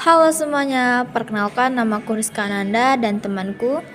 Halo semuanya, perkenalkan namaku Rizka Ananda dan temanku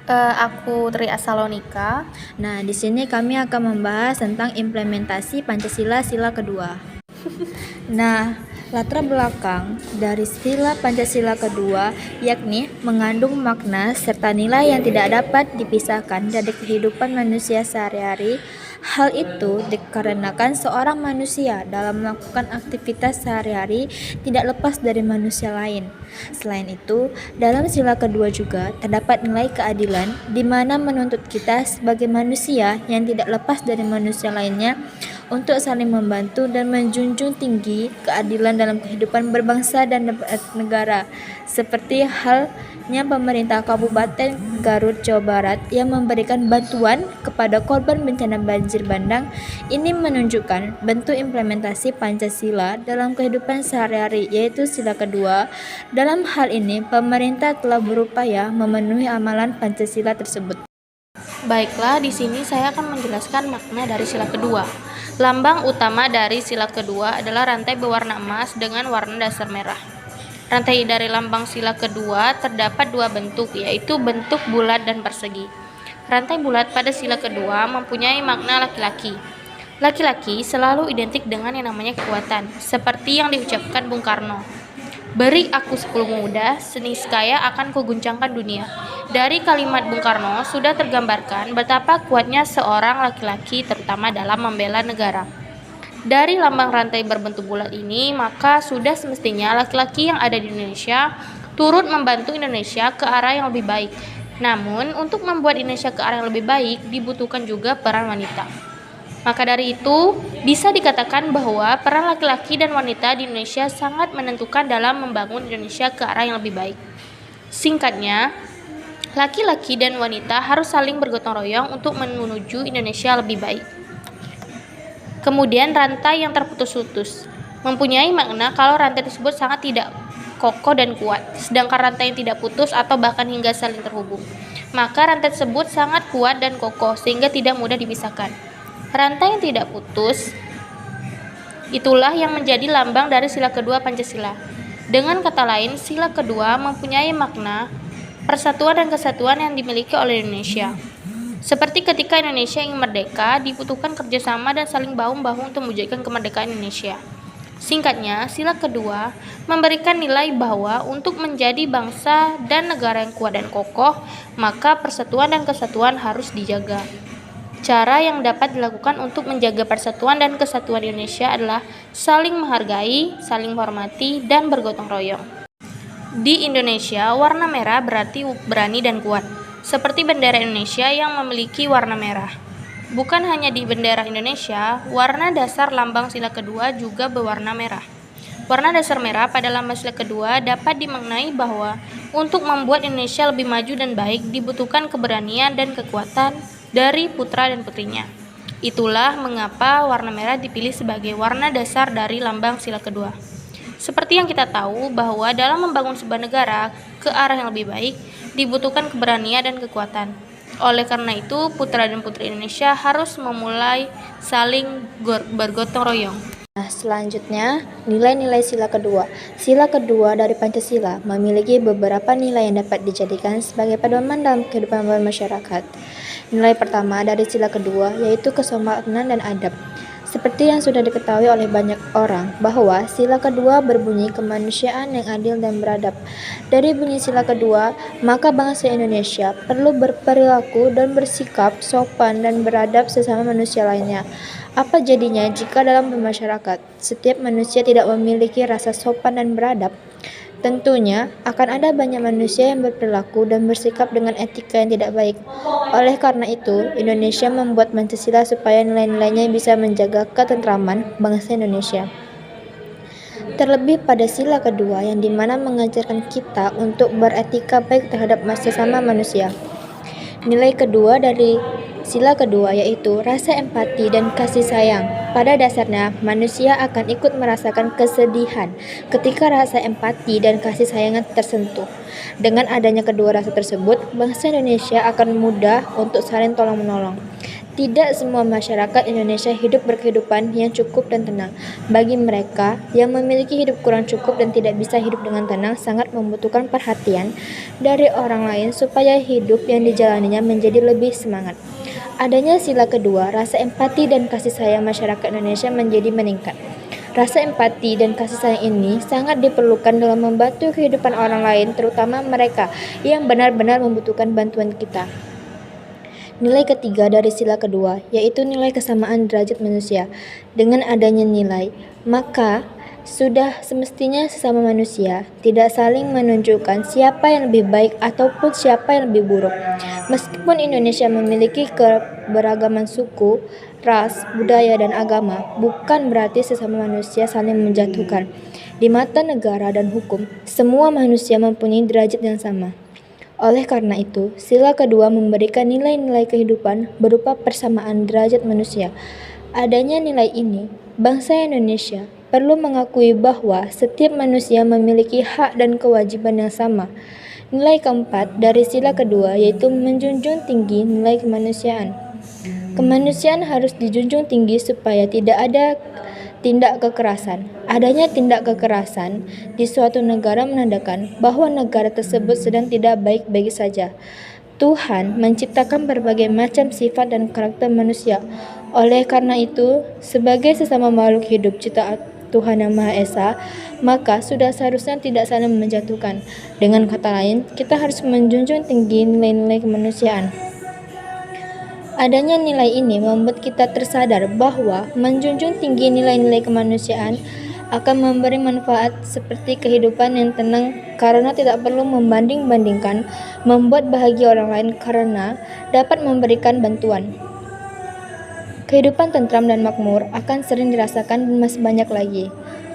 aku Tri Asalonika. Nah, di sini kami akan membahas tentang implementasi Pancasila sila kedua. Nah, latar belakang dari sila Pancasila kedua yakni mengandung makna serta nilai yang tidak dapat dipisahkan dari kehidupan manusia sehari-hari. Hal itu dikarenakan seorang manusia dalam melakukan aktivitas sehari-hari tidak lepas dari manusia lain. Selain itu, dalam sila kedua juga terdapat nilai keadilan di mana menuntut kita sebagai manusia yang tidak lepas dari manusia lainnya untuk saling membantu dan menjunjung tinggi keadilan dalam kehidupan berbangsa dan negara, seperti halnya pemerintah Kabupaten Garut, Jawa Barat yang memberikan bantuan kepada korban bencana banjir bandang. Ini menunjukkan bentuk implementasi Pancasila dalam kehidupan sehari-hari, yaitu sila kedua. Dalam hal ini, pemerintah telah berupaya memenuhi amalan Pancasila tersebut. Baiklah, di sini saya akan menjelaskan makna dari sila kedua. Lambang utama dari sila kedua adalah rantai berwarna emas dengan warna dasar merah. Rantai dari lambang sila kedua terdapat dua bentuk, yaitu bentuk bulat dan persegi. Rantai bulat pada sila kedua mempunyai makna laki-laki. Laki-laki selalu identik dengan yang namanya kekuatan, seperti yang diucapkan Bung Karno. Beri aku 10 pemuda, seniscaya akan kuguncangkan dunia. Dari kalimat Bung Karno sudah tergambarkan betapa kuatnya seorang laki-laki terutama dalam membela negara. Dari lambang rantai berbentuk bulat ini, maka sudah semestinya laki-laki yang ada di Indonesia turut membantu Indonesia ke arah yang lebih baik. Namun, untuk membuat Indonesia ke arah yang lebih baik, dibutuhkan juga peran wanita. Maka dari itu, bisa dikatakan bahwa peran laki-laki dan wanita di Indonesia sangat menentukan dalam membangun Indonesia ke arah yang lebih baik. Singkatnya, laki-laki dan wanita harus saling bergotong royong untuk menuju Indonesia lebih baik. Kemudian rantai yang terputus-putus mempunyai makna kalau rantai tersebut sangat tidak kokoh dan kuat, sedangkan rantai yang tidak putus atau bahkan hingga saling terhubung, maka rantai tersebut sangat kuat dan kokoh sehingga tidak mudah dipisahkan. Rantai yang tidak putus itulah yang menjadi lambang dari sila kedua Pancasila. Dengan kata lain, sila kedua mempunyai makna persatuan dan kesatuan yang dimiliki oleh Indonesia. Seperti ketika Indonesia ingin merdeka, dibutuhkan kerjasama dan saling bahu-membahu untuk mewujudkan kemerdekaan Indonesia. Singkatnya, sila kedua memberikan nilai bahwa untuk menjadi bangsa dan negara yang kuat dan kokoh, maka persatuan dan kesatuan harus dijaga. Cara yang dapat dilakukan untuk menjaga persatuan dan kesatuan Indonesia adalah saling menghargai, saling menghormati, dan bergotong royong. Di Indonesia, warna merah berarti berani dan kuat, seperti bendera Indonesia yang memiliki warna merah. Bukan hanya di bendera Indonesia, warna dasar lambang sila kedua juga berwarna merah. Warna dasar merah pada lambang sila kedua dapat dimaknai bahwa untuk membuat Indonesia lebih maju dan baik dibutuhkan keberanian dan kekuatan dari putra dan putrinya. Itulah mengapa warna merah dipilih sebagai warna dasar dari lambang sila kedua. Seperti yang kita tahu bahwa dalam membangun sebuah negara ke arah yang lebih baik dibutuhkan keberanian dan kekuatan. Oleh karena itu, putra dan putri Indonesia harus memulai saling bergotong royong. Nah, selanjutnya, nilai-nilai sila kedua. Sila kedua dari Pancasila memiliki beberapa nilai yang dapat dijadikan sebagai pedoman dalam kehidupan bermasyarakat. Nilai pertama dari sila kedua yaitu kesopanan dan adab. Seperti yang sudah diketahui oleh banyak orang bahwa sila kedua berbunyi kemanusiaan yang adil dan beradab. Dari bunyi sila kedua, maka bangsa Indonesia perlu berperilaku dan bersikap sopan dan beradab sesama manusia lainnya. Apa jadinya jika dalam bermasyarakat setiap manusia tidak memiliki rasa sopan dan beradab? Tentunya akan ada banyak manusia yang berperilaku dan bersikap dengan etika yang tidak baik. Oleh karena itu, Indonesia membuat Pancasila supaya nilai-nilainya bisa menjaga ketentraman bangsa Indonesia. Terlebih pada sila kedua yang dimana mengajarkan kita untuk beretika baik terhadap sesama manusia. Nilai kedua dari sila kedua yaitu rasa empati dan kasih sayang. Pada dasarnya, manusia akan ikut merasakan kesedihan ketika rasa empati dan kasih sayangnya tersentuh. Dengan adanya kedua rasa tersebut, bangsa Indonesia akan mudah untuk saling tolong-menolong. Tidak semua masyarakat Indonesia hidup berkehidupan yang cukup dan tenang. Bagi mereka yang memiliki hidup kurang cukup dan tidak bisa hidup dengan tenang, sangat membutuhkan perhatian dari orang lain supaya hidup yang dijalaninya menjadi lebih semangat. Adanya sila kedua, rasa empati dan kasih sayang masyarakat Indonesia menjadi meningkat. Rasa empati dan kasih sayang ini sangat diperlukan dalam membantu kehidupan orang lain, terutama mereka yang benar-benar membutuhkan bantuan kita. Nilai ketiga dari sila kedua, yaitu nilai kesamaan derajat manusia. Dengan adanya nilai, maka sudah semestinya sesama manusia tidak saling menunjukkan siapa yang lebih baik ataupun siapa yang lebih buruk. Meskipun Indonesia memiliki keberagaman suku, ras, budaya, dan agama, bukan berarti sesama manusia saling menjatuhkan. Di mata negara dan hukum, semua manusia mempunyai derajat yang sama. Oleh karena itu, sila kedua memberikan nilai-nilai kehidupan berupa persamaan derajat manusia. Adanya nilai ini, bangsa Indonesia perlu mengakui bahwa setiap manusia memiliki hak dan kewajiban yang sama. Nilai keempat dari sila kedua yaitu menjunjung tinggi nilai kemanusiaan. Kemanusiaan harus dijunjung tinggi supaya tidak ada tindak kekerasan. Adanya tindak kekerasan di suatu negara menandakan bahwa negara tersebut sedang tidak baik-baik saja. Tuhan menciptakan berbagai macam sifat dan karakter manusia. Oleh karena itu, sebagai sesama makhluk hidup ciptaan Tuhan Yang Maha Esa, maka sudah seharusnya tidak saling menjatuhkan. Dengan kata lain, kita harus menjunjung tinggi nilai-nilai kemanusiaan. Adanya nilai ini membuat kita tersadar bahwa menjunjung tinggi nilai-nilai kemanusiaan akan memberi manfaat seperti kehidupan yang tenang karena tidak perlu membanding-bandingkan, membuat bahagia orang lain karena dapat memberikan bantuan. Kehidupan tentram dan makmur akan sering dirasakan dan masih banyak lagi.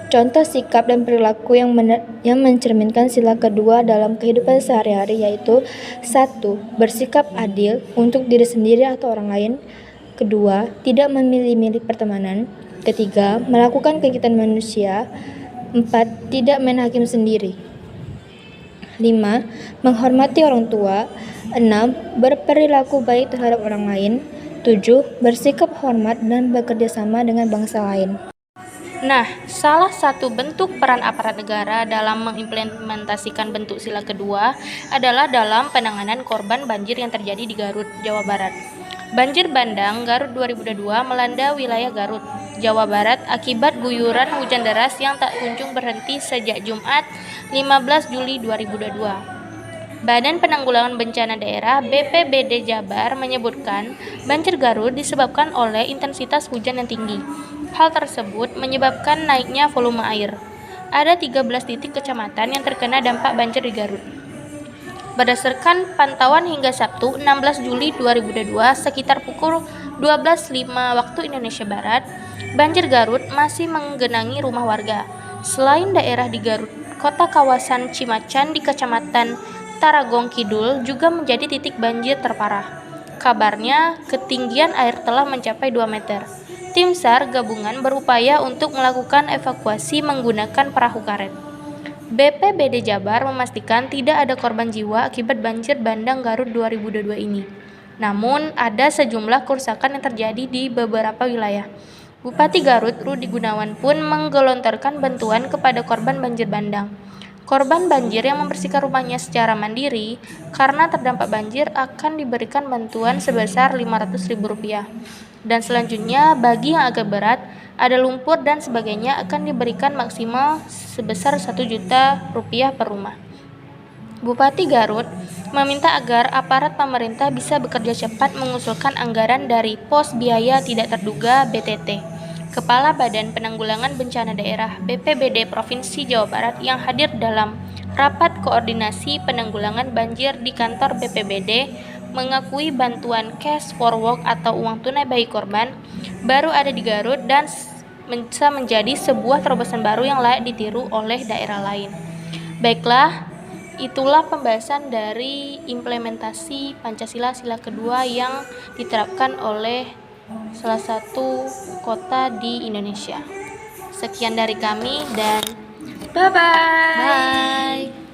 Contoh sikap dan perilaku yang mencerminkan sila kedua dalam kehidupan sehari-hari yaitu 1. Bersikap adil untuk diri sendiri atau orang lain. 2. Tidak memilih-milih pertemanan. 3. Melakukan kegiatan manusia. 4. Tidak main hakim sendiri. 5. Menghormati orang tua. 6. Berperilaku baik terhadap orang lain. 7. Bersikap hormat dan bekerja sama dengan bangsa lain. Nah, salah satu bentuk peran aparat negara dalam mengimplementasikan bentuk sila kedua adalah dalam penanganan korban banjir yang terjadi di Garut, Jawa Barat. Banjir bandang Garut 2022 melanda wilayah Garut, Jawa Barat akibat guyuran hujan deras yang tak kunjung berhenti sejak Jumat 15 Juli 2022. Badan Penanggulangan Bencana Daerah BPBD Jabar menyebutkan banjir Garut disebabkan oleh intensitas hujan yang tinggi. Hal tersebut menyebabkan naiknya volume air. Ada 13 titik kecamatan yang terkena dampak banjir di Garut. Berdasarkan pantauan hingga Sabtu 16 Juli 2022 sekitar pukul 12.05 waktu Indonesia Barat, banjir Garut masih menggenangi rumah warga. Selain daerah di Garut, kota kawasan Cimacan di Kecamatan Taragong Kidul juga menjadi titik banjir terparah. Kabarnya, ketinggian air telah mencapai 2 meter. Tim SAR gabungan berupaya untuk melakukan evakuasi menggunakan perahu karet. BPBD Jabar memastikan tidak ada korban jiwa akibat banjir bandang Garut 2022 ini. Namun, ada sejumlah kerusakan yang terjadi di beberapa wilayah. Bupati Garut, Rudi Gunawan pun menggelontorkan bantuan kepada korban banjir bandang. Korban banjir yang membersihkan rumahnya secara mandiri karena terdampak banjir akan diberikan bantuan sebesar Rp500.000. Dan selanjutnya bagi yang agak berat, ada lumpur dan sebagainya akan diberikan maksimal sebesar Rp1.000.000 per rumah. Bupati Garut meminta agar aparat pemerintah bisa bekerja cepat mengusulkan anggaran dari pos biaya tidak terduga BTT. Kepala Badan Penanggulangan Bencana Daerah BPBD Provinsi Jawa Barat yang hadir dalam rapat koordinasi penanggulangan banjir di kantor BPBD mengakui bantuan cash for work atau uang tunai bagi korban baru ada di Garut dan bisa menjadi sebuah terobosan baru yang layak ditiru oleh daerah lain. Baiklah, itulah pembahasan dari implementasi Pancasila sila kedua yang diterapkan oleh salah satu kota di Indonesia. Sekian dari kami dan Bye-bye. bye.